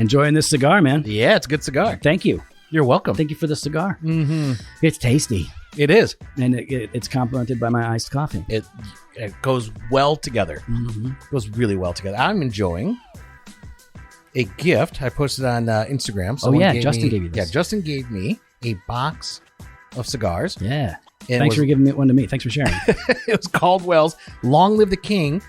Enjoying this cigar, man. Yeah, it's a good cigar. Thank you. You're welcome. Thank you for the cigar. Mm-hmm. It's tasty. It is. And it's complemented by my iced coffee. It goes well together. Mm-hmm. It goes really well together. I'm enjoying a gift I posted on Instagram. Justin gave you this. Yeah, Justin gave me a box of cigars. Yeah. And Thanks for giving one to me. Thanks for sharing. It was Caldwell's Long Live the King,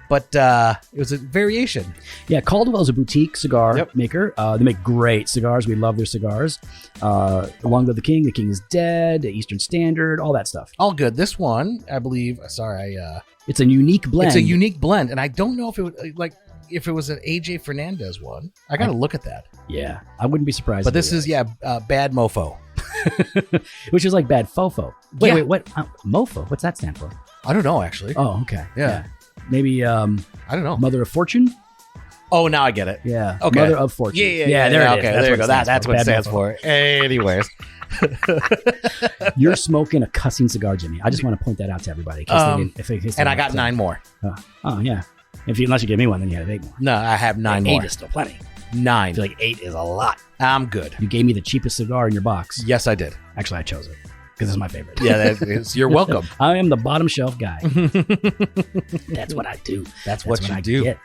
but it was a variation. Yeah, Caldwell's a boutique cigar maker. They make great cigars. We love their cigars. Long Live the King is Dead, Eastern Standard, all that stuff. All good. This one, I believe, it's a unique blend. It's a unique blend, and I don't know if it would, if it was an AJ Fernandez one. I got to look at that. Yeah, I wouldn't be surprised. But this is, Bad Mofo. Which is like Bad Fofo. Wait, what? Mofo? What's that stand for? I don't know, actually. Oh, okay. Yeah. Maybe, I don't know. Mother of Fortune? Oh, now I get it. Yeah. Okay. Mother of Fortune. Yeah, there it is. Okay, there you go. That's what it stands for. Anyways. You're smoking a cussing cigar, Jimmy. I just want to point that out to everybody. And I got 9 more. Oh, yeah. Unless you give me one, then you have 8 more. No, I have 9 more. 8 is still plenty. 9. I feel like 8 is a lot. I'm good. You gave me the cheapest cigar in your box. Yes, I did. Actually, I chose it because it's my favorite. Yeah, you're welcome. I am the bottom shelf guy. That's what I do. That's what you do. Get.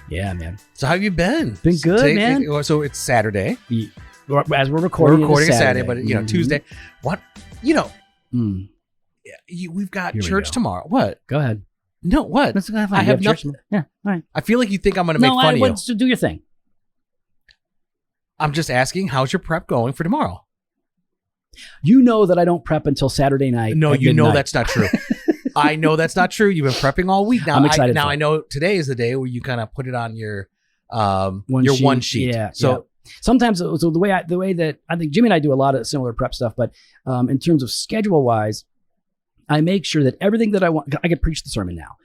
Yeah, man. So how have you been? Been good, man. So it's Saturday. As we're recording, a Saturday, but Tuesday. What? We've got church tomorrow. What? Go ahead. No, what? I have nothing. Yeah, all right. I feel like you think I'm going to make fun of you. So do your thing. I'm just asking, how's your prep going for tomorrow? You know that I don't prep until Saturday night. No, you know that's not true. I know that's not true. You've been prepping all week. Now, I'm excited. I know today is the day where you kind of put it on your one sheet. Yeah. So sometimes, the way that I think Jimmy and I do a lot of similar prep stuff, but in terms of schedule wise, I make sure that everything that I want, I can preach the sermon now,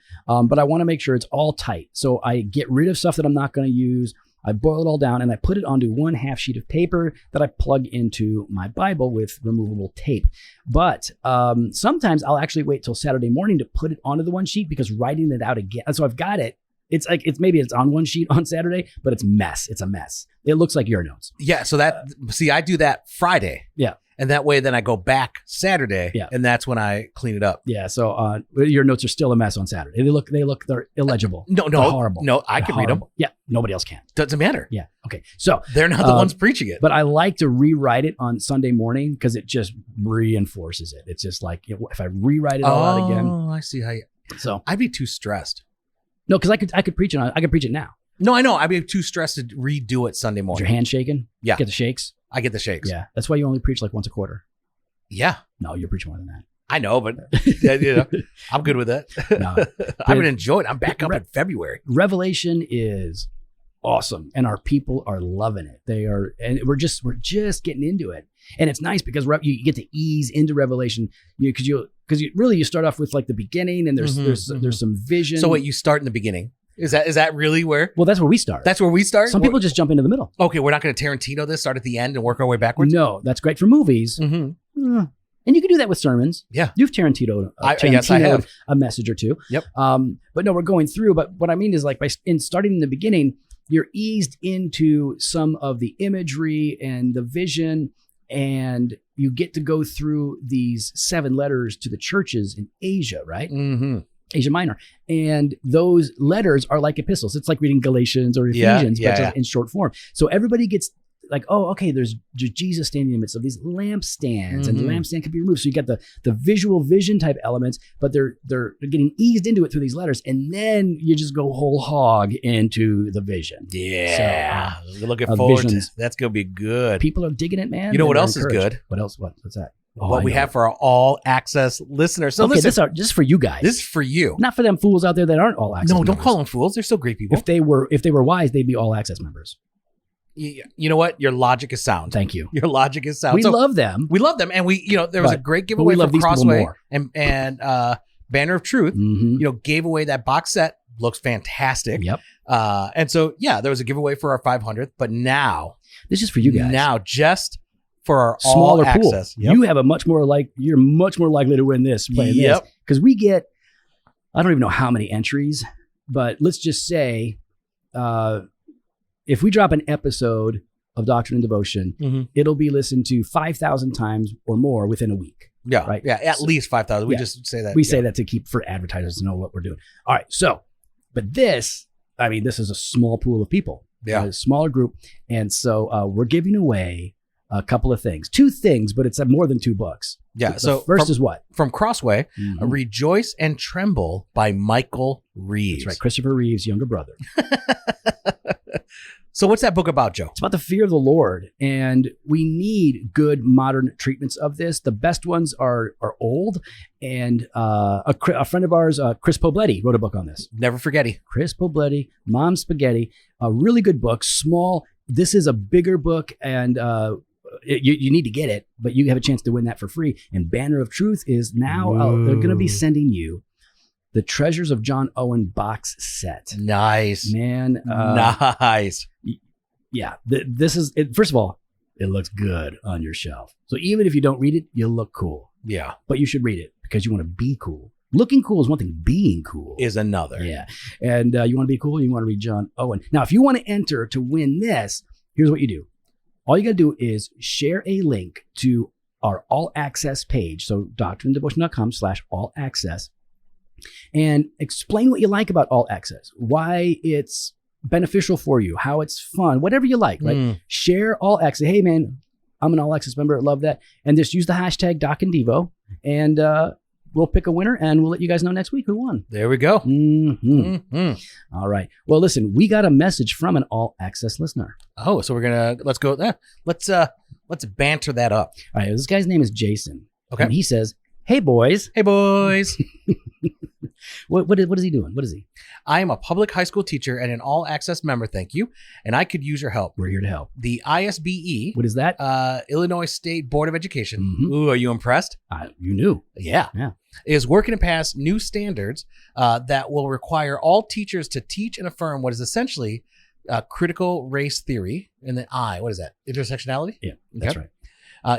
but I want to make sure it's all tight. So I get rid of stuff that I'm not going to use. I boil it all down and I put it onto 1/2 sheet of paper that I plug into my Bible with removable tape. But sometimes I'll actually wait till Saturday morning to put it onto the 1 sheet because writing it out again. So I've got it. Maybe it's on 1 sheet on Saturday, but it's a mess. It looks like your notes. Yeah. So I do that Friday. Yeah. And that way, then I go back Saturday, and that's when I clean it up. Yeah. So your notes are still a mess on Saturday. They're illegible. No, they're horrible. No, I can read them. Yeah. Nobody else can. Doesn't matter. Yeah. Okay. So they're not the ones preaching it. But I like to rewrite it on Sunday morning because it just reinforces it. It's just like if I rewrite it all out again. Oh, I see how you. So I'd be too stressed. No, because I could preach it. I could preach it now. No, I know. I'd be too stressed to redo it Sunday morning. Is your hand shaking? Yeah. Get the shakes? I get the shakes. Yeah. That's why you only preach like once a quarter. Yeah. No, you're preaching more than that. I know, but I'm good with that. No, I would enjoy it. I'm back up in February. Revelation is awesome, and our people are loving it. They are, and we're just getting into it, and it's nice because you get to ease into Revelation, because you start off with like the beginning, and there's some vision. So wait, you start in the beginning. Is that really where? Well, that's where we start. That's where we start? Some people just jump into the middle. Okay, we're not going to Tarantino this, start at the end and work our way backwards? No, that's great for movies. Mm-hmm. And you can do that with sermons. Yeah. You've Tarantino'd yes, I have. A message or two. Yep. But no, we're going through. But what I mean is like in starting in the beginning, you're eased into some of the imagery and the vision, and you get to go through these 7 letters to the churches in Asia, right? Mm-hmm. Asia Minor. And those letters are like epistles. It's like reading Galatians or Ephesians, but just in short form. So everybody gets like, oh, okay, there's Jesus standing in the midst of these lampstands, and the lampstand can be removed. So you get the visual vision type elements, but they're getting eased into it through these letters, and then you just go whole hog into the vision. Yeah, so, looking forward to that's gonna be good. People are digging it, man. You know what else is good? What else? What's that? What we have for our all access listeners. So okay, listen, this is for you guys. This is for you, not for them fools out there that aren't all access. No, don't call them fools. They're still great people. If they were wise, they'd be all access members. You know what? Your logic is sound. Thank you. Your logic is sound. We love them. We love them, and there was a great giveaway for Crossway and Banter of Truth. Mm-hmm. Gave away that box set. Looks fantastic. Yep. And so there was a giveaway for our 500th, but now this is for you guys. Now just for our smaller all pool. Access. Yep. You have you're much more likely to win this playing this, because we get, I don't even know how many entries, but let's just say if we drop an episode of Doctrine and Devotion, it'll be listened to 5,000 times or more within a week. Yeah. Right. Yeah. At least 5,000. We just say that. We say that to keep for advertisers to know what we're doing. All right. So, but this is a small pool of people. Yeah. A smaller group. And so we're giving away a couple of things. 2 things, but it's more than 2 books. Yeah. So first is what? From Crossway, Rejoice and Tremble by Michael Reeves. That's right. Christopher Reeves' younger brother. So what's that book about, Joe? It's about the fear of the Lord, and we need good modern treatments of this. The best ones are old, and a friend of ours, Chris Pobletti, wrote a book on this. Never Forgetty. Chris Pobletti, Mom Spaghetti, a really good book, small. This is a bigger book, and you need to get it, but you have a chance to win that for free. And Banter of Truth is now, they're going to be sending you the Treasures of John Owen box set. Nice. Man. Nice. Yeah. This is, first of all, it looks good on your shelf. So even if you don't read it, you'll look cool. Yeah. But you should read it because you want to be cool. Looking cool is one thing. Being cool is another. Yeah. And you want to be cool, you want to read John Owen. Now, if you want to enter to win this, here's what you do. All you got to do is share a link to our all access page. So doctrinedevotion.com/all access. And explain what you like about all access, why it's beneficial for you, how it's fun, whatever you like, right? Share all access. Hey, man, I'm an all access member. I love that. And just use the hashtag DocandDevo, and we'll pick a winner, and we'll let you guys know next week who won. There we go. All right. Well, listen, we got a message from an all access listener. Oh, so let's go. Let's banter that up. All right. This guy's name is Jason. Okay. And he says, "Hey, boys." Hey, boys. What is he doing? What is he? I am a public high school teacher and an all access member. Thank you. And I could use your help. We're here to help. The ISBE. What is that? Illinois State Board of Education. Ooh, are you impressed? You knew. Yeah. Is working to pass new standards that will require all teachers to teach and affirm what is essentially critical race theory. And then what is that? Intersectionality? Yeah, that's right.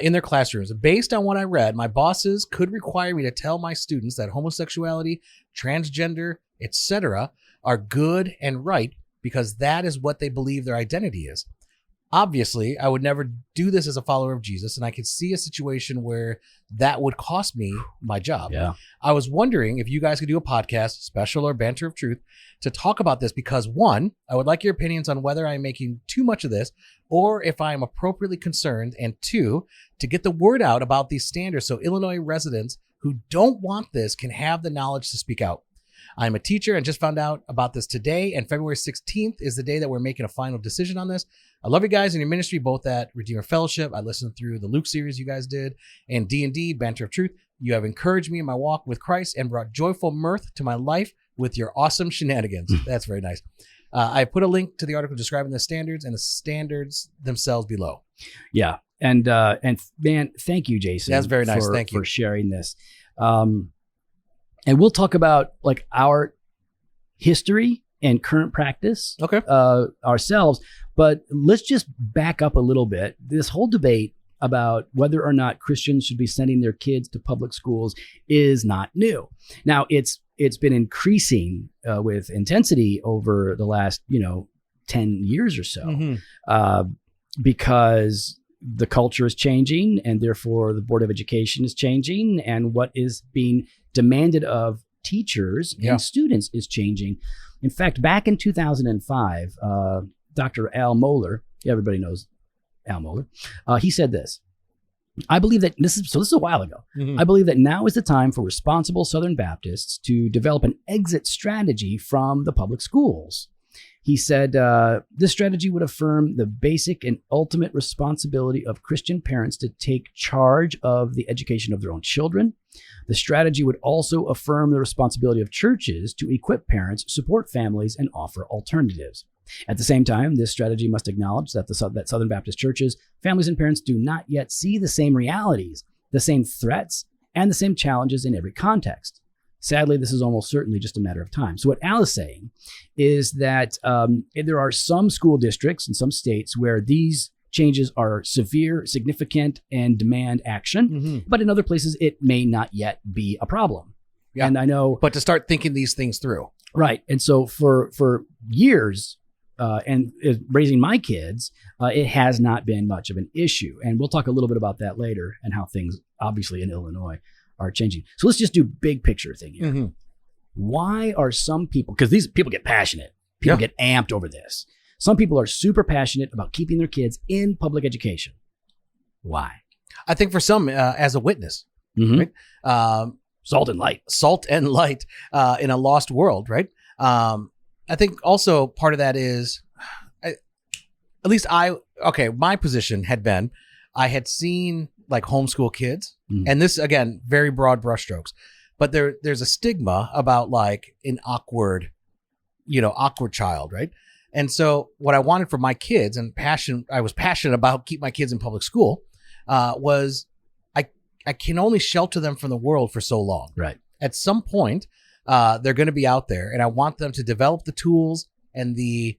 In their classrooms. Based on what I read, my bosses could require me to tell my students that homosexuality, transgender, etc. are good and right because that is what they believe their identity is. Obviously, I would never do this as a follower of Jesus, and I could see a situation where that would cost me my job. Yeah. I was wondering if you guys could do a podcast, special or Banter of Truth, to talk about this because 1, I would like your opinions on whether I'm making too much of this or if I am appropriately concerned, and 2, to get the word out about these standards so Illinois residents who don't want this can have the knowledge to speak out. I'm a teacher and just found out about this today, and February 16th is the day that we're making a final decision on this. I love you guys in your ministry, both at Redeemer Fellowship. I listened through the Luke series you guys did, and D&D, Banter of Truth. You have encouraged me in my walk with Christ and brought joyful mirth to my life with your awesome shenanigans. That's very nice. I put a link to the article describing the standards and the standards themselves below. Yeah. And man, thank you, Jason. That's very nice. Thank you for sharing this. And we'll talk about like our history and current practice ourselves. But let's just back up a little bit. This whole debate about whether or not Christians should be sending their kids to public schools is not new. Now, it's been increasing with intensity over the last 10 years or so, because the culture is changing, and therefore the Board of Education is changing, and what is being demanded of teachers and students is changing. In fact, back in 2005, Dr. Al Mohler, everybody knows Al Mohler, he said this. I believe that this is a while ago. I believe that now is the time for responsible Southern Baptists to develop an exit strategy from the public schools. He said, this strategy would affirm the basic and ultimate responsibility of Christian parents to take charge of the education of their own children. The strategy would also affirm the responsibility of churches to equip parents, support families, and offer alternatives. At the same time, this strategy must acknowledge that that Southern Baptist churches, families, and parents do not yet see the same realities, the same threats, and the same challenges in every context. Sadly, this is almost certainly just a matter of time. So what Al is saying is that there are some school districts in some states where these changes are severe, significant, and demand action. But in other places, it may not yet be a problem. And I know... But to start thinking these things through. Right. And so for years, and raising my kids, it has not been much of an issue. And we'll talk a little bit about that later and how things, obviously, in Illinois are changing. So let's just do big picture thing here. Mm-hmm. Why are some people, because these people get passionate, people get amped over this. Some people are super passionate about keeping their kids in public education. Why? I think for some, as a witness, right? Salt and light. Salt and light in a lost world, right? I think also part of that is, my position had been, I had seen like homeschool kids, and this, again, very broad brushstrokes, but there's a stigma about like an awkward child, right? And so what I wanted for my kids and I was passionate about keep my kids in public school, was I can only shelter them from the world for so long. Right. At some point, they're going to be out there, and I want them to develop the tools and the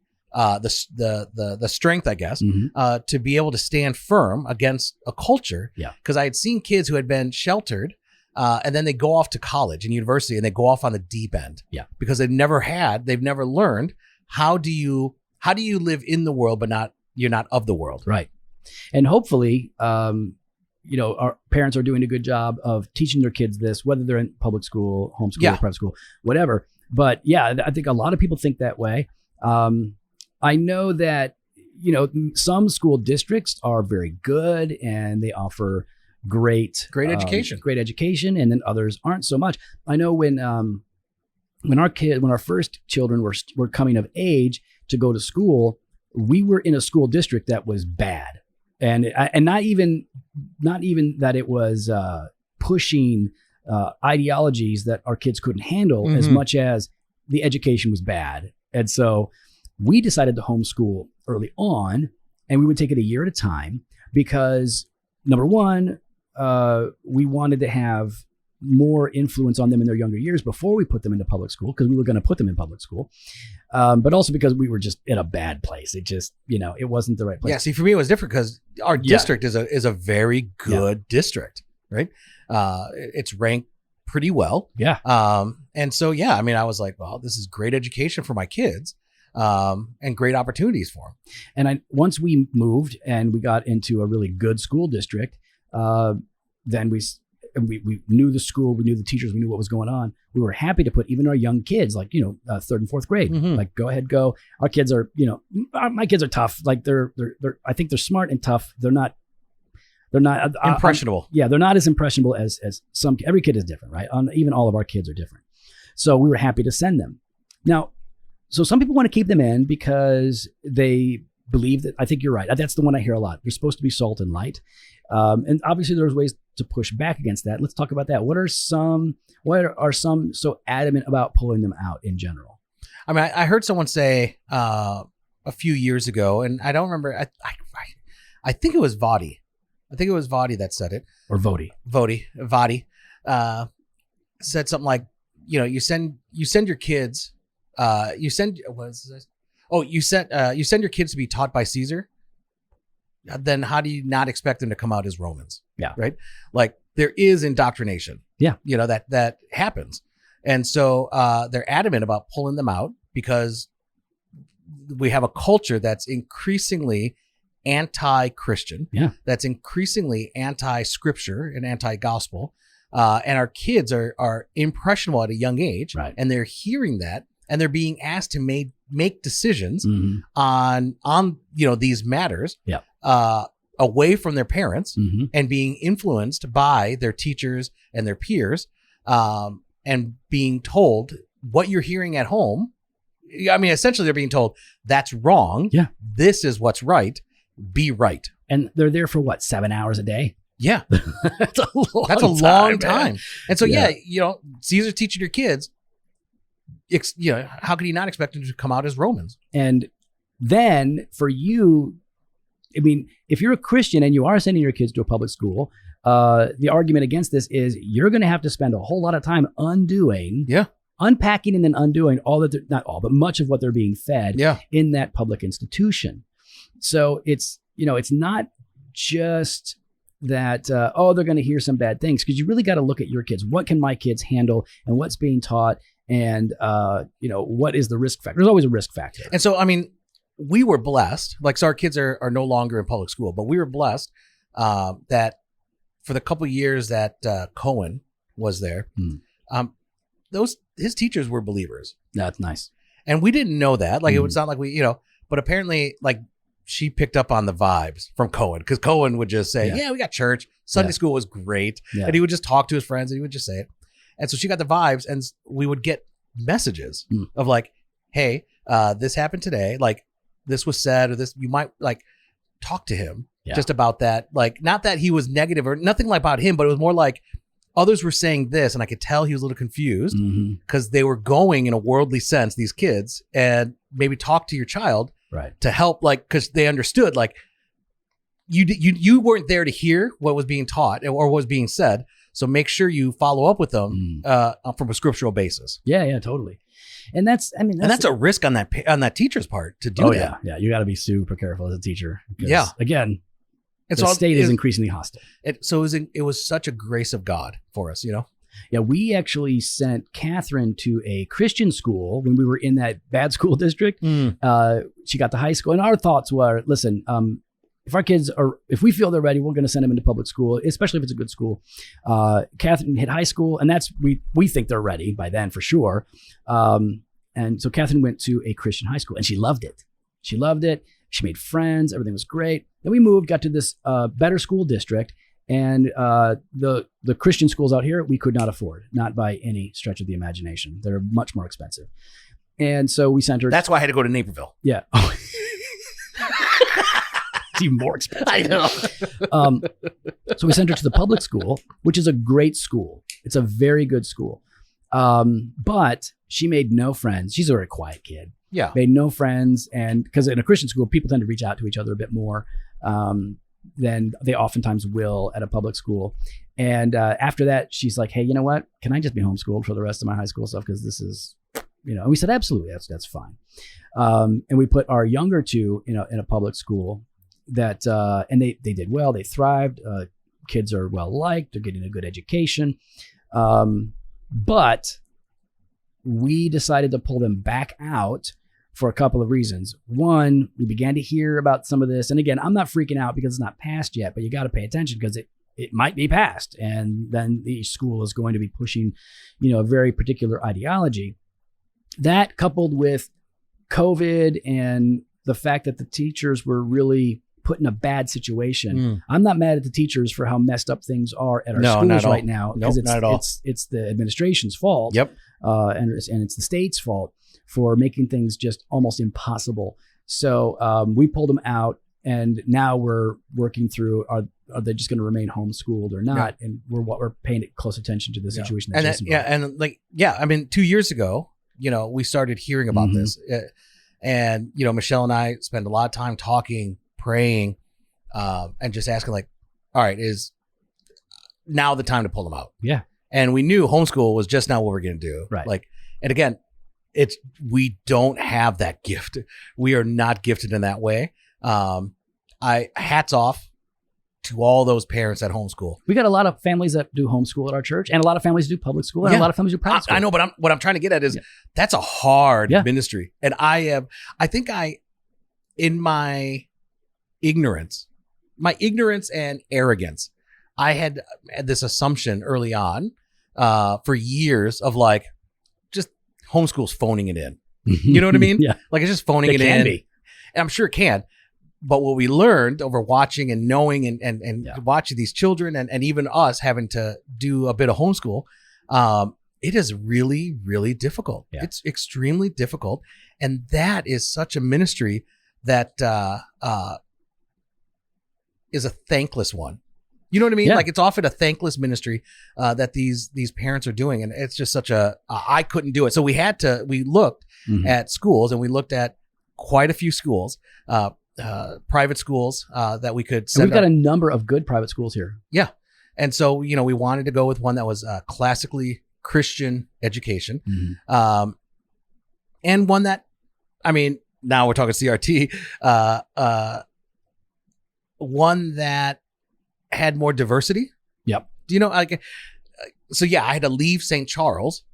strength, I guess, to be able to stand firm against a culture. Yeah. Because I had seen kids who had been sheltered, and then they go off to college and university, and they go off on the deep end. Yeah. Because they've never learned how do you live in the world, but you're not of the world. Right. And hopefully, our parents are doing a good job of teaching their kids this, whether they're in public school, homeschool, or private school, whatever. But yeah, I think a lot of people think that way. I know that, some school districts are very good and they offer great education, and then others aren't so much. I know when our first children were coming of age to go to school, we were in a school district that was bad. And not even that it was pushing ideologies that our kids couldn't handle as much as the education was bad. And so we decided to homeschool early on, and we would take it a year at a time because, number one, we wanted to have more influence on them in their younger years before we put them into public school, because we were going to put them in public school. But also because we were just in a bad place. It just, it wasn't the right place. Yeah. See, for me, it was different because our district is a very good district, right? It's ranked pretty well. Yeah. And so, I was like, well, this is great education for my kids, and great opportunities for them. And once we moved and we got into a really good school district, then we knew the school, we knew the teachers, we knew what was going on. We were happy to put even our young kids, like, third and fourth grade, like, go ahead, go. Our kids are, my kids are tough. Like I think they're smart and tough. They're not impressionable. They're not as impressionable as some. Every kid is different, right? Even all of our kids are different. So we were happy to send them. Now, so some people want to keep them in because they believe that, I think you're right. That's the one I hear a lot. You're supposed to be salt and light. And obviously there's ways to push back against that. Let's talk about that. What are some so adamant about pulling them out in general? I mean, I heard someone say a few years ago, and I don't remember. I think it was Vadi. I think it was Vadi that said it. Or Vodi. Vadi said something like, you send your kids, you send your kids to be taught by Caesar. Then how do you not expect them to come out as Romans? Yeah. Right. Like, there is indoctrination. Yeah. That happens. And so they're adamant about pulling them out because we have a culture that's increasingly anti-Christian. Yeah. That's increasingly anti-scripture and anti-gospel. And our kids are impressionable at a young age. Right. And they're hearing that, and they're being asked to make decisions on these matters. Yeah. Away from their parents and being influenced by their teachers and their peers, and being told what you're hearing at home. I mean, essentially they're being told that's wrong. Yeah. This is what's right. Be right. And they're there for what, 7 hours a day? Yeah. That's a long time. And so, Caesar's teaching your kids, how could you not expect them to come out as Romans? And then for you, I mean, if you're a Christian and you are sending your kids to a public school, the argument against this is you're going to have to spend a whole lot of time unpacking and then undoing not all, but much of what they're being fed in that public institution. So it's not just that, they're going to hear some bad things, because you really got to look at your kids. What can my kids handle, and what's being taught, and, what is the risk factor? There's always a risk factor. And so, I mean, we were blessed. Like, so our kids are no longer in public school, but we were blessed that for the couple years that Cohen was there, his teachers were believers. That's nice. And we didn't know that. Like, it was not like we, but apparently, like, she picked up on the vibes from Cohen, because Cohen would just say, yeah, we got church. Sunday school was great. Yeah. And he would just talk to his friends and he would just say it. And so she got the vibes, and we would get messages of like, hey, this happened today. Like, this was said, or this, you might like talk to him just about that. Like, not that he was negative or nothing like about him, but it was more like others were saying this, and I could tell he was a little confused because they were going in a worldly sense, these kids, and maybe talk to your child to help, like, because they understood, like, you weren't there to hear what was being taught or what was being said. So make sure you follow up with them from a scriptural basis. Yeah, totally. And that's a risk on that teacher's part to do that. Yeah. You got to be super careful as a teacher. Yeah. Again, the state is increasingly hostile. It was such a grace of God for us, Yeah, we actually sent Catherine to a Christian school when we were in that bad school district. She got to high school, and our thoughts were, listen, if we feel they're ready, we're going to send them into public school, especially if it's a good school. Catherine hit high school, and we think they're ready by then for sure. And so Catherine went to a Christian high school, and she loved it. She made friends. Everything was great. Then we moved, got to this better school district, and the Christian schools out here we could not afford, not by any stretch of the imagination. They're much more expensive. And so we sent her. That's why I had to go to Naperville. Yeah. Even more expensive. I know. So we sent her to the public school, which is a great school. It's a very good school. But she made no friends. She's a very quiet kid. Yeah. Made no friends. And because in a Christian school, people tend to reach out to each other a bit more than they oftentimes will at a public school. And after that, she's like, hey, you know what? Can I just be homeschooled for the rest of my high school stuff? Because this is, and we said, absolutely, that's fine. And we put our younger two in a public school. That and they did well. They thrived. Kids are well liked. They're getting a good education. But we decided to pull them back out for a couple of reasons. One, we began to hear about some of this. And again, I'm not freaking out because it's not passed yet, but you got to pay attention because it might be passed. And then the school is going to be pushing, a very particular ideology. That coupled with COVID and the fact that the teachers were really put in a bad situation. I'm not mad at the teachers for how messed up things are at our schools right now. Nope, not at all. It's the administration's fault. Yep. And it's the state's fault for making things just almost impossible. So we pulled them out, and now we're working through are they just going to remain homeschooled or not? Yeah. And we're paying close attention to the situation. I mean, 2 years ago, we started hearing about this, and Michelle and I spend a lot of time talking, praying, and just asking, like, all right, is now the time to pull them out? Yeah. And we knew homeschool was just not what we're going to do. Right. Like, and again, we don't have that gift. We are not gifted in that way. Hats off to all those parents at homeschool. We got a lot of families that do homeschool at our church, and a lot of families do public school, and a lot of families do private school. I know, but what I'm trying to get at is that's a hard ministry. And in my ignorance and arrogance, I had this assumption early on for years of like, just homeschool's phoning it in. You know what I mean? Yeah. Like, it's just phoning it in. And I'm sure it can. But what we learned over watching and knowing and watching these children and even us having to do a bit of homeschool, it is really, really difficult. Yeah. It's extremely difficult. And that is such a ministry that is a thankless one. You know what I mean? Yeah. Like, it's often a thankless ministry that these parents are doing. And it's just such I couldn't do it. So we looked at schools, and we looked at quite a few schools, private schools that we could send. And we've got a number of good private schools here. Yeah. And so, we wanted to go with one that was classically Christian education. And one that, I mean, now we're talking CRT, one that had more diversity. Yep. So I had to leave St. Charles,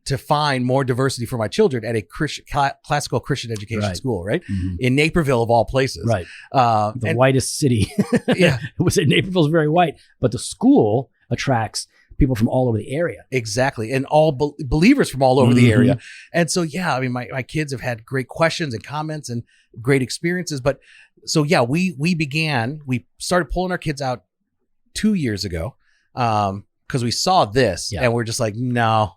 to find more diversity for my children at a classical Christian education school, right? In Naperville of all places. Right. The whitest city. Yeah. It was in Naperville's very white, but the school attracts people from all over the area. Exactly. And all believers from all over the area. And so, yeah, I mean, my kids have had great questions and comments and great experiences. But so, yeah, we started pulling our kids out 2 years ago because we saw this and we're just like, no,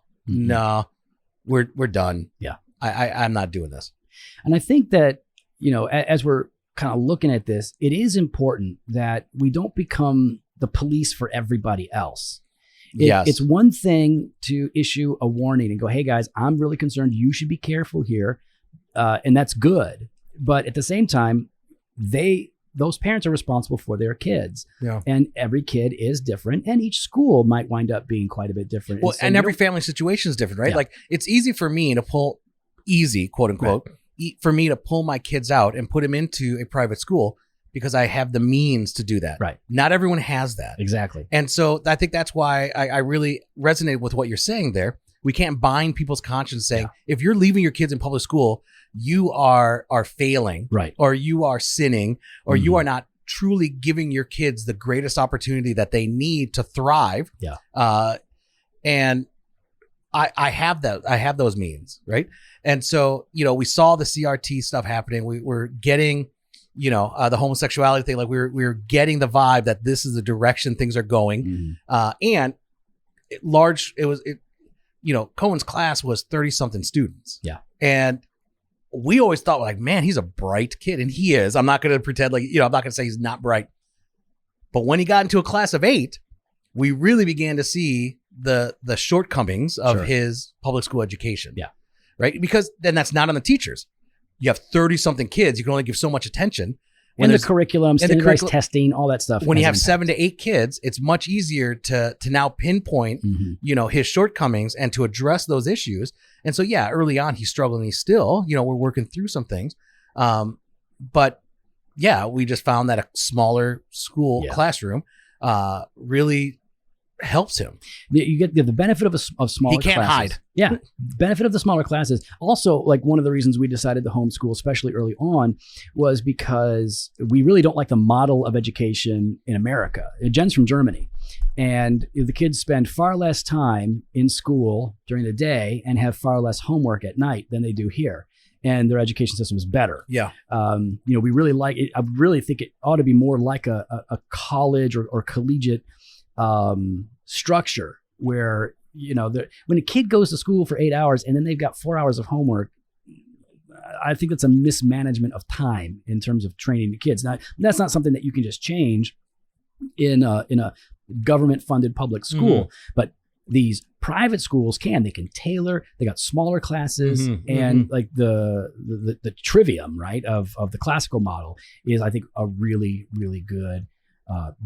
we're done. Yeah. I'm not doing this. And I think that, as we're kind of looking at this, it is important that we don't become the police for everybody else. It's one thing to issue a warning and go, hey guys, I'm really concerned. You should be careful here. And that's good. But at the same time, those parents are responsible for their kids. Yeah. And every kid is different. And each school might wind up being quite a bit different. Well, and every family situation is different, right? Yeah. Like it's easy for me to quote unquote, for me to pull my kids out and put them into a private school because I have the means to do that. Right. Not everyone has that. Exactly. And so I think that's why I really resonated with what you're saying there. We can't bind people's conscience saying, if you're leaving your kids in public school, you are failing, right? Or you are sinning, or you are not truly giving your kids the greatest opportunity that they need to thrive. Yeah. And I have that. I have those means, right? And so, we saw the CRT stuff happening. We were getting, the homosexuality thing. Like we were getting the vibe that this is the direction things are going. And Cohen's class was 30 something students. Yeah. And we always thought like, man, he's a bright kid. And he is. I'm not going to pretend like, I'm not going to say he's not bright. But when he got into a class of 8, we really began to see the shortcomings of his public school education. Yeah. Right. Because then that's not on the teachers. You have 30 something kids. You can only give so much attention. And the curriculum, standardized testing, all that stuff. When you have 7 to 8 kids, it's much easier to now pinpoint, his shortcomings and to address those issues. And so, yeah, early on, he's struggling. He's still, we're working through some things. But yeah, we just found that a smaller school classroom really helps him. You get the benefit of smaller classes. He can't hide. Yeah. Benefit of the smaller classes. Also, like one of the reasons we decided to homeschool, especially early on, was because we really don't like the model of education in America. Jen's from Germany. And the kids spend far less time in school during the day and have far less homework at night than they do here. And their education system is better. Yeah. We really like it. I really think it ought to be more like a college or collegiate structure where, when a kid goes to school for 8 hours and then they've got 4 hours of homework, I think that's a mismanagement of time in terms of training the kids. Now, that's not something that you can just change in a government funded public school, but these private schools they can tailor, they got smaller classes and like the trivium, right, of the classical model is, I think, a really, really good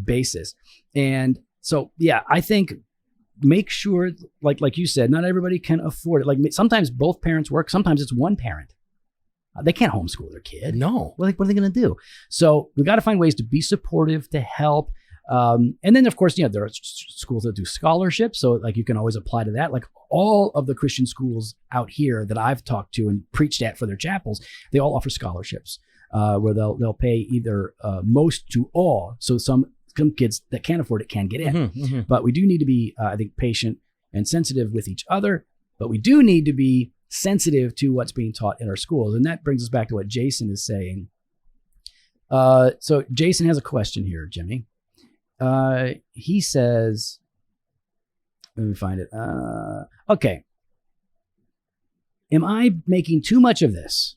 basis. And so, yeah, I think make sure, like you said, not everybody can afford it. Like sometimes both parents work. Sometimes it's one parent. They can't homeschool their kid. No. What are they going to do? So we got to find ways to be supportive, to help. And then, of course, there are schools that do scholarships. So like you can always apply to that. Like all of the Christian schools out here that I've talked to and preached at for their chapels, they all offer scholarships where they'll pay either most to all. So some kids that can't afford it can get in. But we do need to be, I think, patient and sensitive with each other. But we do need to be sensitive to what's being taught in our schools. And that brings us back to what Jason is saying. So Jason has a question here, Jimmy. He says, let me find it. Okay. Am I making too much of this?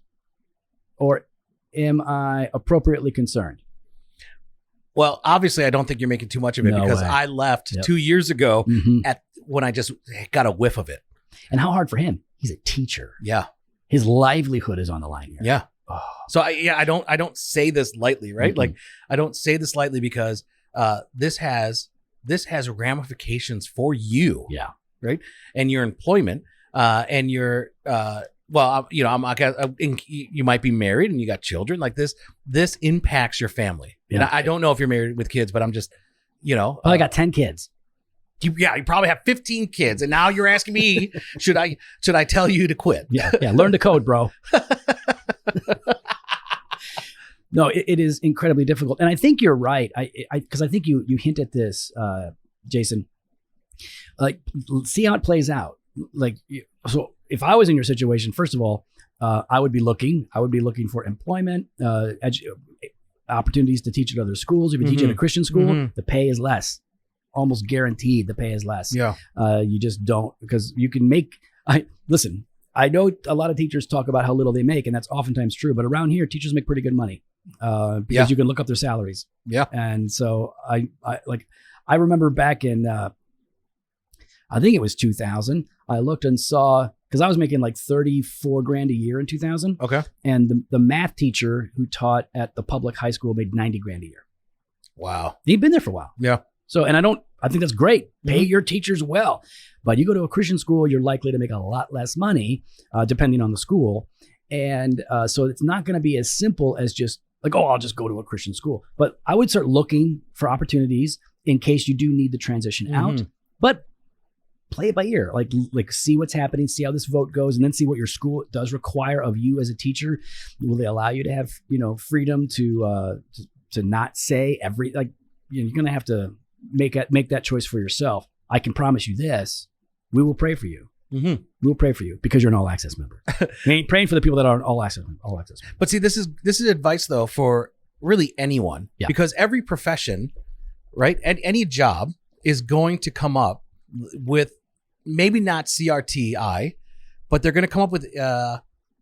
Or am I appropriately concerned? Well, obviously, I don't think you're making too much of it because I left 2 years ago when I just got a whiff of it. And how hard for him? He's a teacher. Yeah. His livelihood is on the line here. Yeah. Oh. So I don't say this lightly, right? Like I don't say this lightly because this has ramifications for you. Yeah. Right. And your employment and your you might be married and you got children. Like this impacts your family. Yeah. And I don't know if you're married with kids, but I'm just, I got 10 kids. You probably have 15 kids, and now you're asking me, should I tell you to quit? Yeah, learn to code, bro. No, it is incredibly difficult, and I think you're right. Because I think you hint at this, Jason. Like, see how it plays out. Like, so if I was in your situation, first of all, I would be looking for employment, opportunities to teach at other schools. If you teach at a Christian school, the pay is less. Almost guaranteed the pay is less. Yeah. You just don't, because you can make, listen, I know a lot of teachers talk about how little they make, and that's oftentimes true, but around here, teachers make pretty good money because you can look up their salaries. Yeah. And so I remember back in, I think it was 2000, I looked and saw, because I was making like $34,000 a year in 2000. Okay. And the math teacher who taught at the public high school made $90,000 a year. Wow. He'd been there for a while. Yeah. So, and I think that's great. Pay your teachers well, but you go to a Christian school, you're likely to make a lot less money, depending on the school. And so it's not going to be as simple as just like, oh, I'll just go to a Christian school. But I would start looking for opportunities in case you do need to transition out, but play it by ear, like see what's happening, see how this vote goes, and then see what your school does require of you as a teacher. Will they allow you to have, freedom to not say you're going to have to make that choice for yourself. I can promise you this: we will pray for you. We will pray for you because you're an all access member. I mean, praying for the people that are all access. But see, this is advice though for really anyone, because every profession, right, and any job is going to come up with maybe not CRTI, but they're going to come up with.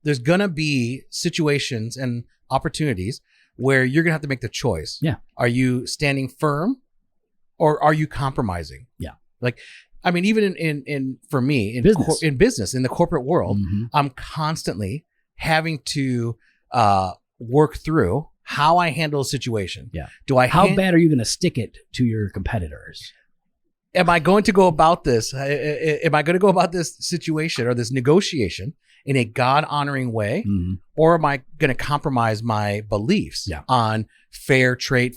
There's going to be situations and opportunities where you're going to have to make the choice. Yeah, are you standing firm? Or are you compromising? Yeah. Like, I mean, even in for me, in business, in the corporate world, I'm constantly having to work through how I handle a situation. Yeah. How bad are you going to stick it to your competitors? Am I going to go about this? Am I going to go about this situation or this negotiation in a God-honoring way? Or am I going to compromise my beliefs on fair trade,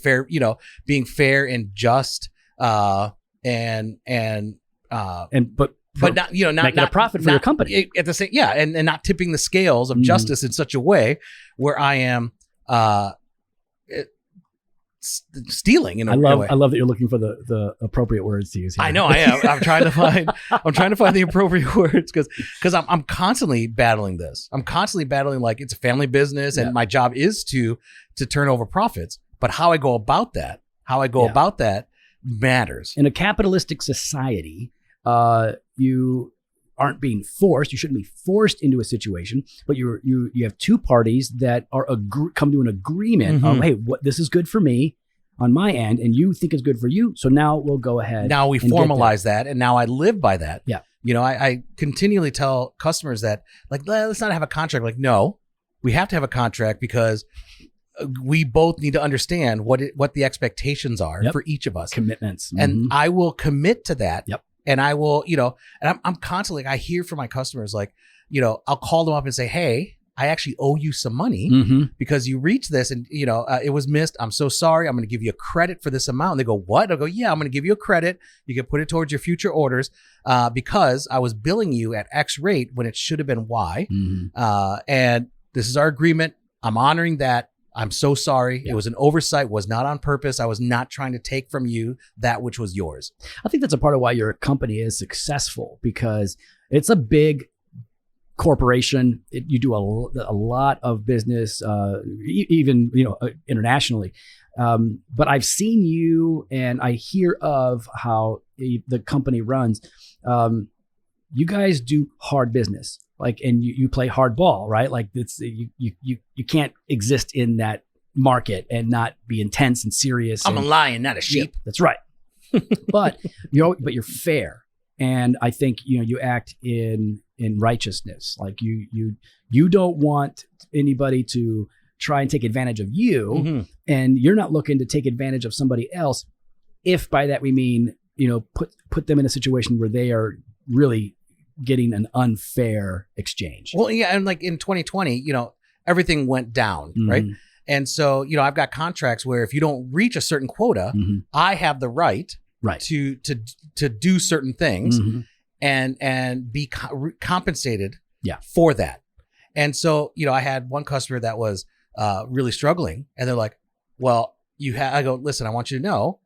being fair and just, but not, not making a profit for your company at the same, and not tipping the scales of justice in such a way where I am, stealing in a way. I love that you're looking for the appropriate words to use here. I know I am. I'm trying to find the appropriate words because I'm constantly battling this. I'm constantly battling, like, it's a family business and my job is to turn over profits. But how I go about that matters. In a capitalistic society, you aren't being forced. You shouldn't be forced into a situation, but you have two parties that are come to an agreement of, hey, this is good for me on my end, and you think it's good for you. So now we'll go ahead. Now we formalize that, and now I live by that. Yeah. I continually tell customers that, like, let's not have a contract. Like, no, we have to have a contract because we both need to understand what the expectations are for each of us. Commitments. And I will commit to that. Yep. And I will, and I'm constantly, I hear from my customers, like, I'll call them up and say, hey, I actually owe you some money because you reached this and, it was missed. I'm so sorry. I'm going to give you a credit for this amount. And they go, what? I'll go, yeah, I'm going to give you a credit. You can put it towards your future orders because I was billing you at X rate when it should have been Y. And this is our agreement. I'm honoring that. I'm so sorry. Yeah. It was an oversight, was not on purpose. I was not trying to take from you that which was yours. I think that's a part of why your company is successful, because it's a big corporation. You do a lot of business, even internationally. But I've seen you, and I hear of how the company runs. You guys do hard business. Like, and you play hardball, right? Like, it's you can't exist in that market and not be intense and serious. I'm a lion, not a sheep. Yeah, that's right. but you're fair, and I think you act in righteousness. Like you don't want anybody to try and take advantage of you, and you're not looking to take advantage of somebody else. If by that we mean put them in a situation where they are really getting an unfair exchange. Well, yeah, and like in 2020, everything went down, right? And so, I've got contracts where if you don't reach a certain quota, I have the right right. to do certain things Mhm. and be compensated Yeah. for that. And so, I had one customer that was really struggling, and they're like, well, I go, listen, I want you to know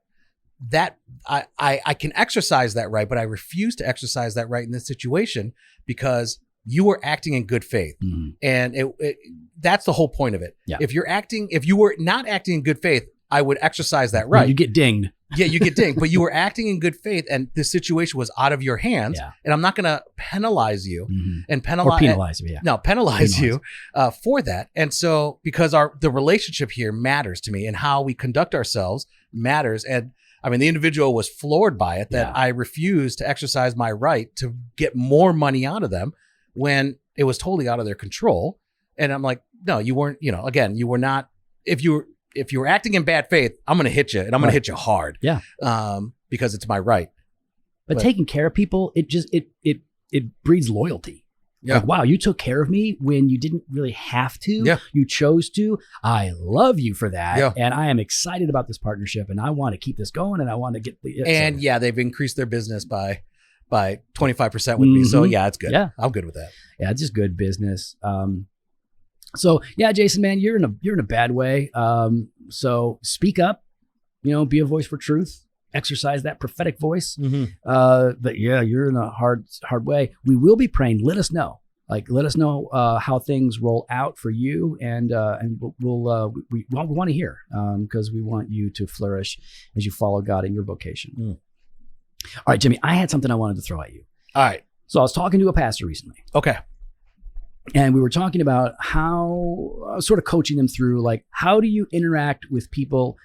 that I can exercise that right, but I refuse to exercise that right in this situation because you were acting in good faith. Mhm. And that's the whole point of it. Yeah. If you were not acting in good faith, I would exercise that right. You get dinged. Yeah, you get dinged, but you were acting in good faith, and this situation was out of your hands. Yeah. And I'm not going to penalize you Mhm. and Or penalize you. Yeah. No, penalize you for that. And so, because the relationship here matters to me, and how we conduct ourselves matters. And I mean, the individual was floored by it that I refused to exercise my right to get more money out of them when it was totally out of their control. And I'm like, no, you weren't. Again, you were not. If you were acting in bad faith, I'm going to hit you, and I'm going to hit you hard. Yeah. Because it's my right. But taking care of people, it breeds loyalty. Yeah. Like, wow, you took care of me when you didn't really have to. Yeah. You chose to. I love you for that. Yeah. And I am excited about this partnership, and I want to keep this going, and I want to get the. And they've increased their business by 25% with me. So yeah, it's good. Yeah. I'm good with that. Yeah, it's just good business. So yeah, Jason, man, you're in a bad way. So speak up, be a voice for truth, exercise that prophetic voice. Mm-hmm. But yeah, you're in a hard way. We will be praying. Let us know. Let us know how things roll out for you, and we want to hear because we want you to flourish as you follow God in your vocation. Mm. All right, Jimmy, I had something I wanted to throw at you. All right. So I was talking to a pastor recently. Okay. And we were talking about how, sort of coaching them through, like, how do you interact with people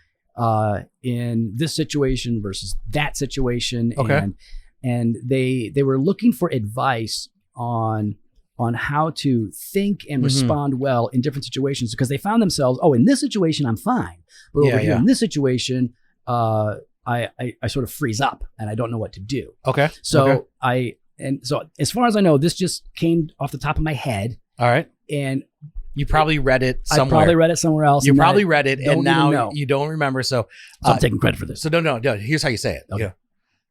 in this situation versus that situation? Okay. And they were looking for advice on how to think and respond well in different situations, because they found themselves, in this situation, I'm fine. But over here in this situation, I sort of freeze up and I don't know what to do. Okay. So So as far as I know, this just came off the top of my head. All right. And you probably read it somewhere. I probably read it somewhere else. You probably read it, and now you don't remember. So I'm taking credit for this. So no. Here's how you say it. Okay. Yeah.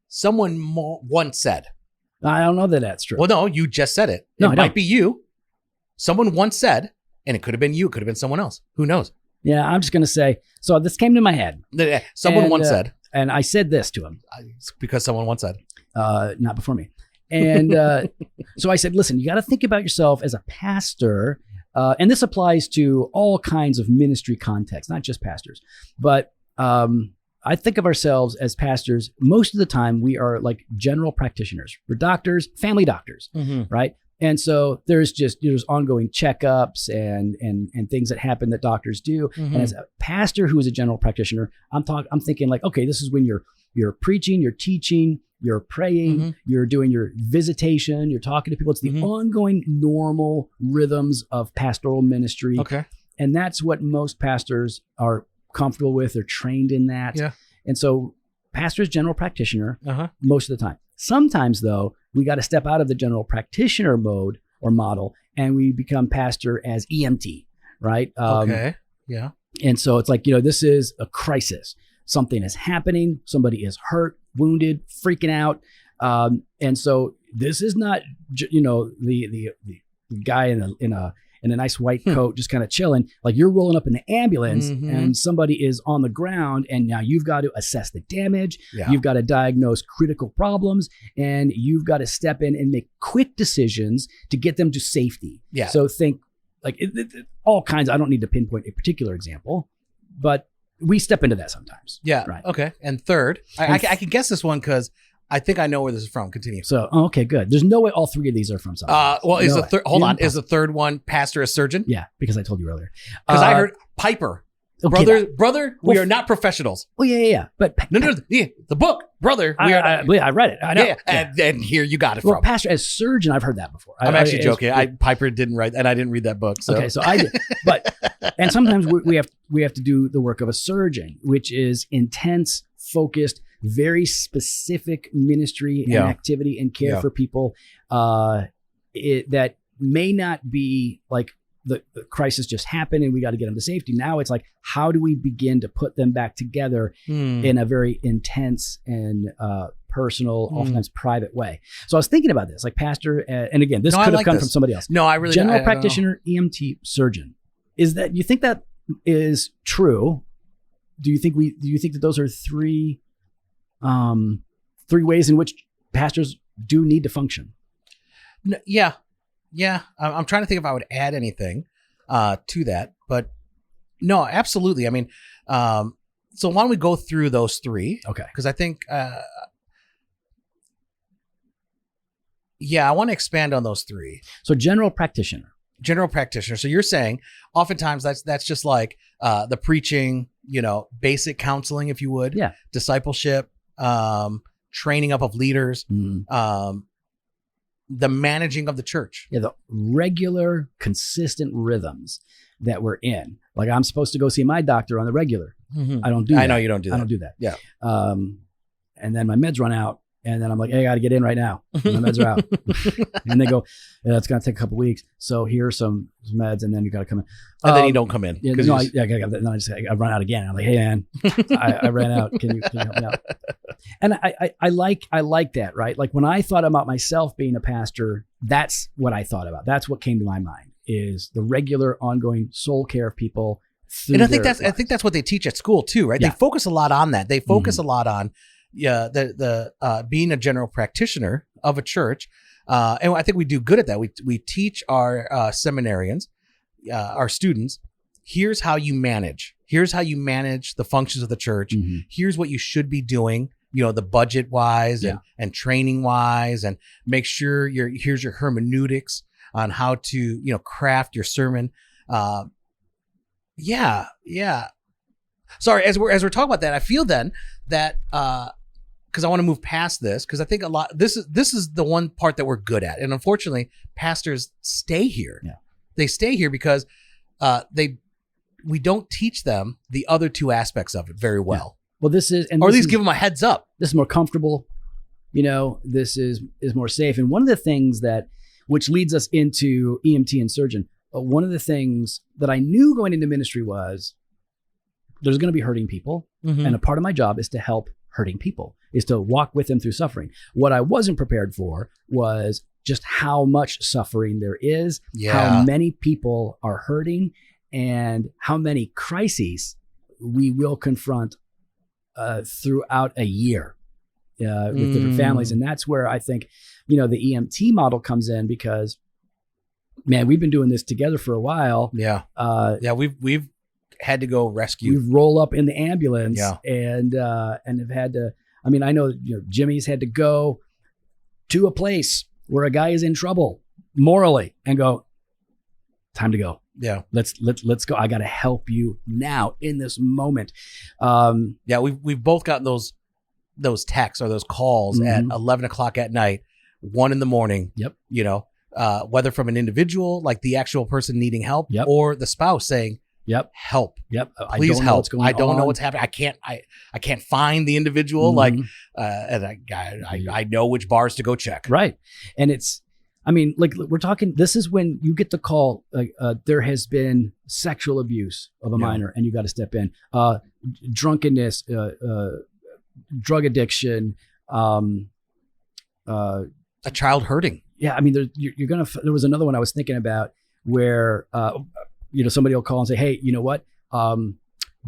Someone once said. I don't know that that's true. Well, no, you just said it. No, it might be you. Someone once said, and it could have been you. It could have been someone else. Who knows? Yeah, I'm just going to say, so this came to my head. Someone once said. And I said this to him. Because someone once said. Not before me. And so I said, listen, you got to think about yourself as a pastor. And this applies to all kinds of ministry contexts, not just pastors. But I think of ourselves as pastors. Most of the time, we are like general practitioners. We're doctors, family doctors, right? And so there's ongoing checkups and things that happen that doctors do. And as a pastor who is a general practitioner, I'm thinking like, okay, this is when you're preaching, you're teaching, you're praying, you're doing your visitation, you're talking to people. It's the ongoing normal rhythms of pastoral ministry. Okay. And that's what most pastors are comfortable with. They're trained in that. Yeah. And so pastor's general practitioner most of the time. Sometimes though, we got to step out of the general practitioner mode or model, and we become pastor as EMT, right? Okay. Yeah. And so it's like, this is a crisis. Something is happening. Somebody is hurt, wounded, freaking out. And so this is not, the guy in a nice white coat, just kind of chilling. Like, you're rolling up in the ambulance and somebody is on the ground, and now you've got to assess the damage. Yeah. You've got to diagnose critical problems, and you've got to step in and make quick decisions to get them to safety. Yeah. So think like all kinds. I don't need to pinpoint a particular example, but we step into that sometimes. Yeah. Right. Okay. And third, I can guess this one because I think I know where this is from. Continue. So, okay, good. There's no way all three of these are from something. Well, is the third? Hold on. Is the third one pastor a surgeon? Yeah, because I told you earlier. Because I heard Piper. Okay, brother, we are not professionals. Oh yeah. But No, the book, brother. I read it. I know. Yeah. And here you got it well, from. pastor as surgeon, I've heard that before. I'm actually joking. Piper didn't write, and I didn't read that book. So. Okay, so I did. But and sometimes we have to do the work of a surgeon, which is intense, focused, very specific ministry and activity and care for people that may not be like the crisis just happened and we got to get them to safety. Now it's like, how do we begin to put them back together in a very intense and personal, oftentimes private way? So I was thinking about this, like pastor, and again, this could have come from somebody else. No, I really general practitioner, EMT, surgeon. Is that, you think that is true? Do you think that those are three ways in which pastors do need to function? Yeah. I'm trying to think if I would add anything to that, but no, absolutely. I mean, so why don't we go through those three? Okay. Because I think, I want to expand on those three. So general practitioner. So you're saying oftentimes that's just like the preaching, basic counseling, if you would. Yeah. Discipleship, training up of leaders, the managing of the church. Yeah, the regular, consistent rhythms that we're in. Like, I'm supposed to go see my doctor on the regular. I don't do that. I know you don't do that. I don't do that. Yeah. And then my meds run out. And then I'm like, hey, I got to get in right now. And my meds are out. And they go, yeah, it's going to take a couple weeks. So here's some meds, and then you got to come in. And then you don't come in. Yeah, no, I run out again. I'm like, hey, man, I ran out. Can you help me out? And I like that, right? Like, when I thought about myself being a pastor, that's what I thought about. That's what came to my mind, is the regular, ongoing soul care of people. And I think that's what they teach at school too, right? Yeah. They focus a lot on that. They focus a lot on the being a general practitioner of a church. And I think we do good at that. We teach our seminarians, our students, here's how you manage. Here's how you manage the functions of the church. Here's what you should be doing, the budget wise and training wise, and make sure here's your hermeneutics on how to, craft your sermon. Sorry, as we're talking about that, I feel then that, because I want to move past this, because I think this is the one part that we're good at, and unfortunately, pastors stay here. Yeah. They stay here because we don't teach them the other two aspects of it very well. Yeah. Well, this is, or at least give them a heads up. This is more comfortable. This is more safe. And one of the things which leads us into EMT and surgeon. One of the things that I knew going into ministry was there's going to be hurting people, and a part of my job is to help hurting people, is to walk with them through suffering. What I wasn't prepared for was just how much suffering there is, how many people are hurting, and how many crises we will confront throughout a year with different families. And that's where I think, the EMT model comes in, because, man, we've been doing this together for a while. Yeah. We've had to go rescue. We roll up in the ambulance and have had to, I know, Jimmy's had to go to a place where a guy is in trouble morally and go, time to go. Yeah. Let's go. I got to help you now in this moment. We've both gotten those texts or those calls at 11 o'clock at night, 1 a.m. Yep. Whether from an individual, like the actual person needing help, or the spouse saying, "Yep, help, please help. I don't know what's happening. I can't find the individual. And I know which bars to go check." Right, and it's, we're talking. This is when you get the call. There has been sexual abuse of a minor, and you got to step in. Drunkenness, drug addiction, a child hurting. Yeah, there was another one I was thinking about where, somebody will call and say, hey, you know what?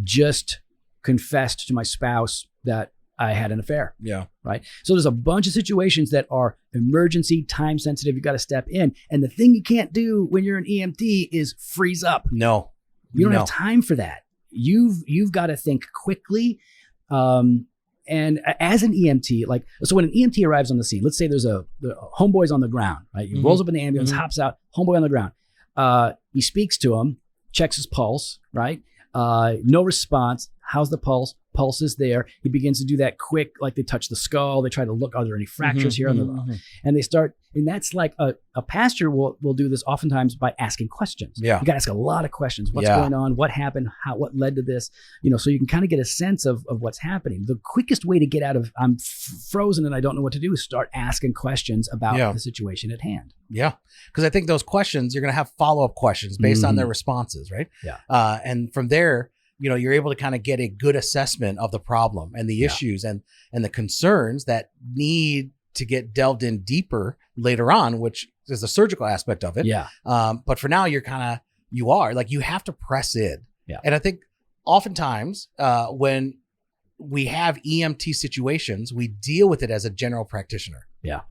Just confessed to my spouse that I had an affair. Yeah. Right. So there's a bunch of situations that are emergency, time sensitive. You got to step in. And the thing you can't do when you're an EMT is freeze up. No. You don't have time for that. You've got to think quickly. And as an EMT, so when an EMT arrives on the scene, let's say there's the homeboy's on the ground, right? He rolls up in the ambulance, hops out, homeboy on the ground. He speaks to him, checks his pulse, right? No response. How's the pulse? pulse is there. He begins to do that quick, like they touch the skull. They try to look, are there any fractures here? And they start, and that's like a pastor will do this oftentimes by asking questions. Yeah. You got to ask a lot of questions. What's going on? What happened? What led to this? So you can kind of get a sense of what's happening. The quickest way to get out of, I'm frozen and I don't know what to do, is start asking questions about the situation at hand. Yeah. Because I think those questions, you're going to have follow-up questions based on their responses, right? Yeah. And from there, you're able to kind of get a good assessment of the problem and the issues and the concerns that need to get delved in deeper later on, which is the surgical aspect of it. Yeah. But for now, you have to press in. Yeah. And I think oftentimes when we have EMT situations, we deal with it as a general practitioner. Yeah.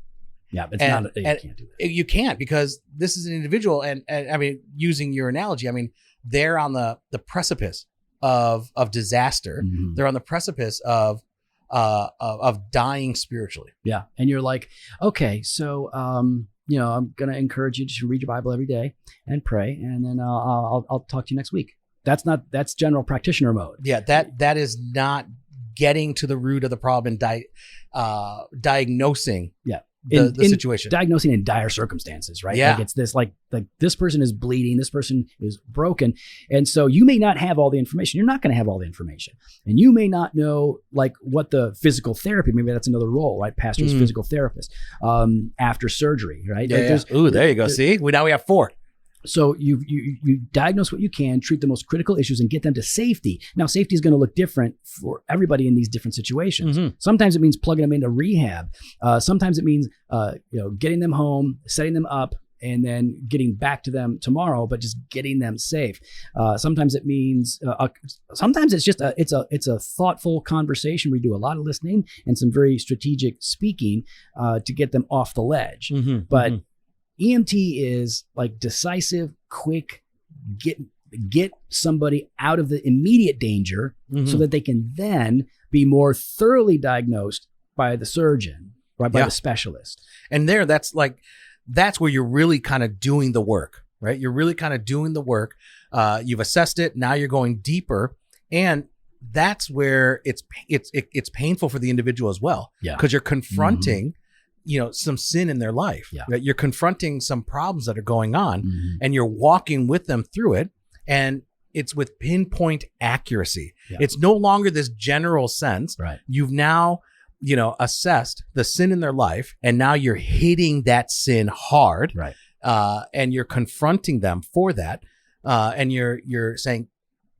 Yeah, but you can't do that. You can't, because this is an individual, and I mean, using your analogy, I mean, they're on the precipice of disaster. Mm-hmm. They're on the precipice of dying spiritually. Yeah, and you're like, okay, so I'm going to encourage you to read your Bible every day and pray, and then I'll talk to you next week. That's general practitioner mode. Yeah, that is not getting to the root of the problem and diagnosing. Yeah. The situation, diagnosing in dire circumstances, right? Yeah. Like it's this, like this person is bleeding, this person is broken. And so you may not have all the information. You're not going to have all the information. And you may not know like what the physical therapy, maybe that's another role, right? Pastor's physical therapist, after surgery, right? Yeah, like Ooh, there you go. See, now we have 4. So you diagnose what you can, treat the most critical issues, and get them to safety. Now, safety is going to look different for everybody in these different situations. Mm-hmm. Sometimes it means plugging them into rehab. Sometimes it means getting them home, setting them up, and then getting back to them tomorrow, but just getting them safe. Sometimes it means sometimes it's just it's a thoughtful conversation. We do a lot of listening and some very strategic speaking to get them off the ledge. Mm-hmm. But EMT is like decisive, quick, get somebody out of the immediate danger so that they can then be more thoroughly diagnosed by the surgeon, right? By the specialist. And that's where you're really kind of doing the work, right? You're really kind of doing the work. You've assessed it. Now you're going deeper. And that's where it's painful for the individual as well. Yeah. Because you're confronting some sin in their life. Yeah. Right? You're confronting some problems that are going on, and you're walking with them through it. And it's with pinpoint accuracy. Yeah. It's no longer this general sense. Right. You've now, assessed the sin in their life, and now you're hitting that sin hard. Right. And you're confronting them for that. And you're saying,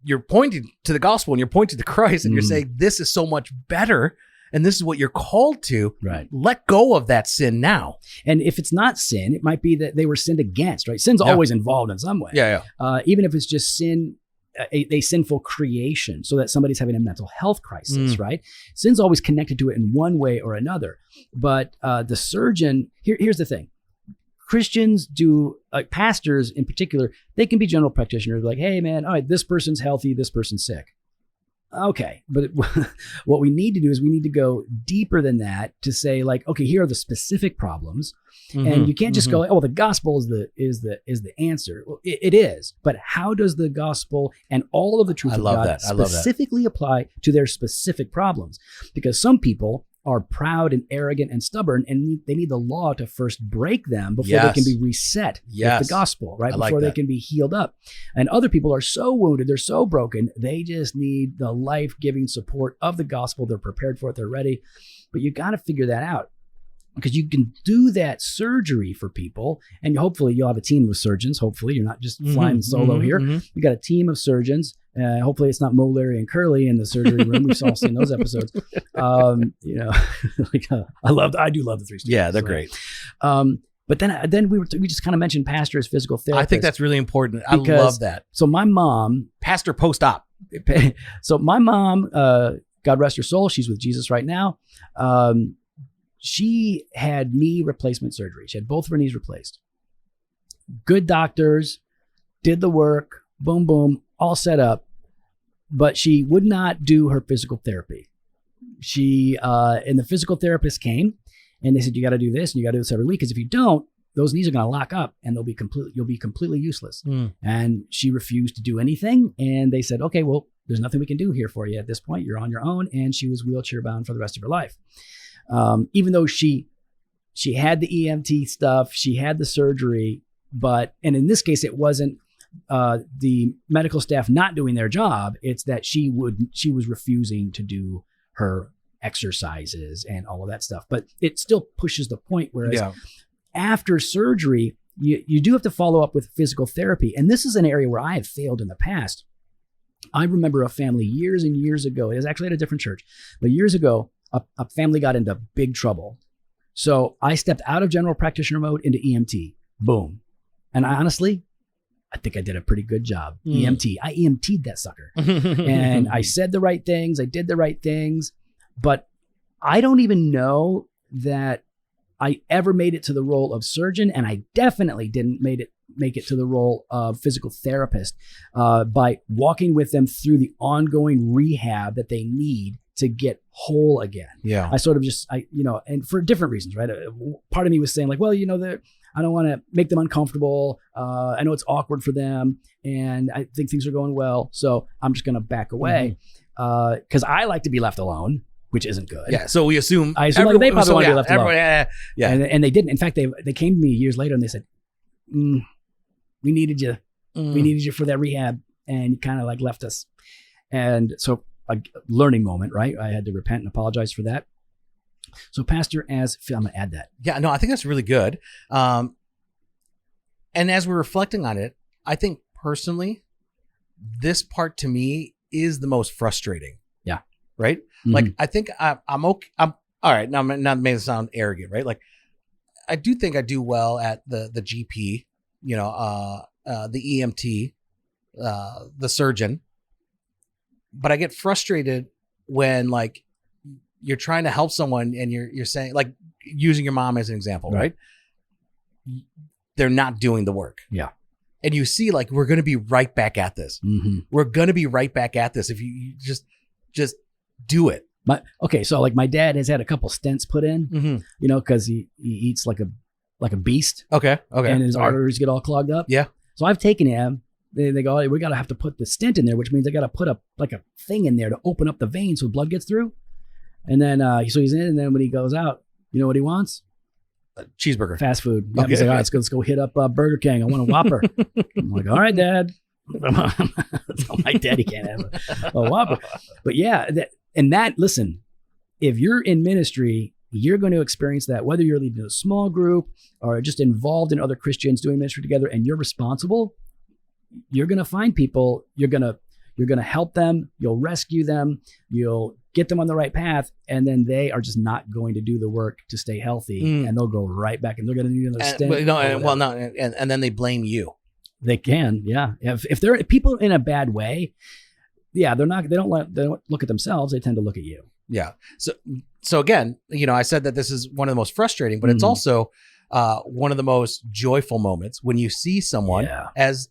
you're pointing to the gospel and you're pointing to Christ, and you're saying, this is so much better. And this is what you're called to. Right. Let go of that sin now. And if it's not sin, it might be that they were sinned against, right? Sin's always involved in some way. Yeah. Even if it's just sin, a sinful creation, so that somebody's having a mental health crisis, right? Sin's always connected to it in one way or another. But the surgeon, here's the thing. Christians do, pastors in particular, they can be general practitioners, like, hey man, all right, this person's healthy, this person's sick. Okay, but what we need to do is we need to go deeper than that to say, like, okay, here are the specific problems, and you can't just go, oh, the gospel is the answer. Well, it is, but how does the gospel and all of the truth of God specifically apply to their specific problems? Because some people are proud and arrogant and stubborn, and they need the law to first break them before they can be reset with the gospel, right? Before they can be healed up. And other people are so wounded, they're so broken, they just need the life-giving support of the gospel. They're prepared for it, they're ready. But you got to figure that out, because you can do that surgery for people, and hopefully you'll have a team of surgeons. Hopefully you're not just flying solo here. You got a team of surgeons. Hopefully it's not Mo, Larry, and Curly in the surgery room. We've all seen those episodes. I do love the Three Stooges. Yeah, they're great. But then we just kind of mentioned pastor as physical therapist. I think that's really important. I love that. So my mom, pastor post-op. So my mom, God rest her soul, she's with Jesus right now. She had knee replacement surgery. She had both of her knees replaced. Good doctors, did the work, boom, boom, all set up. But she would not do her physical therapy. And the physical therapist came, and they said, you got to do this, and you got to do this every week, because if you don't, those knees are going to lock up, and you'll be completely useless. And she refused to do anything. And they said, okay, well, there's nothing we can do here for you at this point. You're on your own. And she was wheelchair bound for the rest of her life. Even though she had the EMT stuff, she had the surgery, and in this case, it wasn't the medical staff not doing their job. It's that she was refusing to do her exercises and all of that stuff. But it still pushes the point. Whereas after surgery, you do have to follow up with physical therapy. And this is an area where I have failed in the past. I remember a family years and years ago. It was actually at a different church, but years ago, a family got into big trouble. So I stepped out of general practitioner mode into EMT. Boom. And I think I did a pretty good job. EMT. I EMT'd that sucker. And I said the right things. I did the right things. But I don't even know that I ever made it to the role of surgeon. And I definitely didn't make it to the role of physical therapist by walking with them through the ongoing rehab that they need to get whole again. Yeah. I sort of and for different reasons, right? Part of me was saying like, well, I don't want to make them uncomfortable. I know it's awkward for them and I think things are going well. So I'm just going to back away because I like to be left alone, which isn't good. Yeah. So we assume they probably want to be left alone. Yeah. And they didn't. In fact, they came to me years later and they said, we needed you. We needed you for that rehab and you kind of like left us. And so a learning moment, right? I had to repent and apologize for that. So Pastor, I'm going to add that. Yeah, no, I think that's really good. And as we're reflecting on it, I think personally, this part to me is the most frustrating. Yeah. Right? Mm-hmm. Like, I think I'm okay. I'm all right. Now, I'm not made it sound arrogant, right? Like, I do think I do well at the GP, the EMT, the surgeon. But I get frustrated when like you're trying to help someone and you're saying, like, using your mom as an example, right? They're not doing the work. Yeah. And you see, like, we're going to be right back at this. Mm-hmm. We're going to be right back at this if you just do it. So like my dad has had a couple stents put in, because he eats like a beast. Okay. And his arteries get all clogged up. Yeah. So I've taken him. They go, we got to have to put the stent in there, which means I got to put a thing in there to open up the vein so blood gets through. And then, so he's in, and then when he goes out, you know what he wants? A cheeseburger. Fast food. Okay. He's like, all right, let's go hit up Burger King. I want a Whopper. I'm like, all right, Dad. Tell my dad he can't have a Whopper. But yeah, listen, if you're in ministry, you're going to experience that, whether you're leading a small group or just involved in other Christians doing ministry together, and you're responsible. You're going to find people, you're going to help them, you'll rescue them, you'll get them on the right path, and then they are just not going to do the work to stay healthy, and they'll go right back, and they're going to need another stent. And then they blame you. They can, yeah. If they're people in a bad way, yeah, they don't look at themselves, they tend to look at you. Yeah. So again, I said that this is one of the most frustrating, but it's also one of the most joyful moments when you see someone as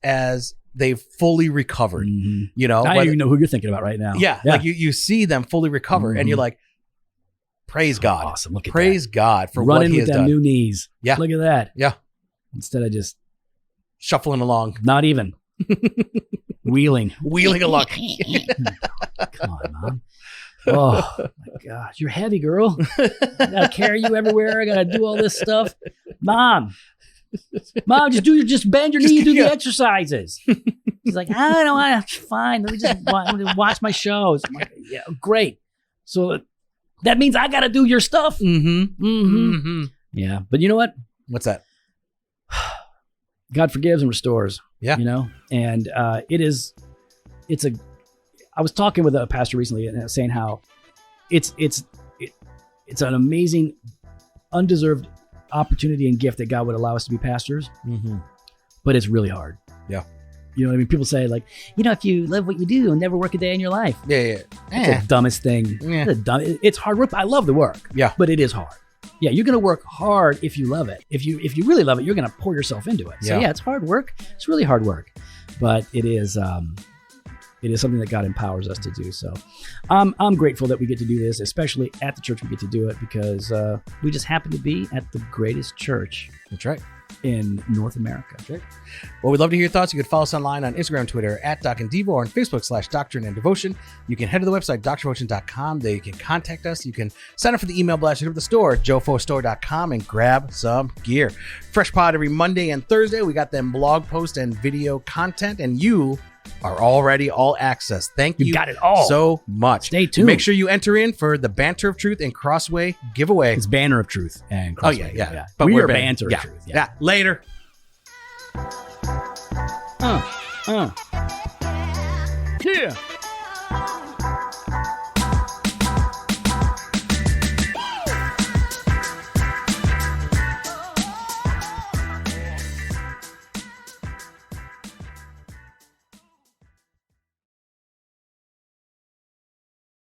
they've fully recovered. I don't even know who you're thinking about right now. Yeah. Like you see them fully recover and you're like, praise God. Awesome. Look at praise that. God for running what he has with done. Them new knees. Yeah. Look at that. Yeah. Instead of just shuffling along. Not even. Wheeling along. Come on, Mom. Oh my gosh, you're heavy, girl. I gotta carry you everywhere. I gotta do all this stuff. Mom, just bend your knee and do the exercises. He's like, I don't want to. Fine, let me just watch my shows. I'm like, yeah, great. So that means I gotta do your stuff. Yeah, but you know what? What's that? God forgives and restores. Yeah, and I was talking with a pastor recently and saying how it's an amazing, undeserved opportunity and gift that God would allow us to be pastors, but it's really hard. Yeah. You know what I mean? People say like, if you love what you do, you'll never work a day in your life. Yeah. It's the dumbest thing. Yeah. It's hard work. I love the work. Yeah. But it is hard. Yeah, you're going to work hard if you love it. If you really love it, you're going to pour yourself into it. So yeah, it's hard work. It's really hard work, but it is something that God empowers us to do. So I'm grateful that we get to do this, especially at the church we get to do it, because we just happen to be at the greatest church. That's right. in North America. Okay. Well, we'd love to hear your thoughts. You can follow us online on Instagram, Twitter at Doc and Devo, or on Facebook /Doctrine and Devotion. You can head to the website, drdevotion.com. There you can contact us. You can sign up for the email blast. You go to the store, jofostore.com, and grab some gear. Fresh pod every Monday and Thursday. We got them blog post and video content, and you are already all access. Thank you got it all. so much. Stay tuned. Make sure you enter in for the Banter of Truth and Crossway giveaway. It's Banner of Truth and Crossway. Yeah. But we're Banter of Truth. Yeah. Later.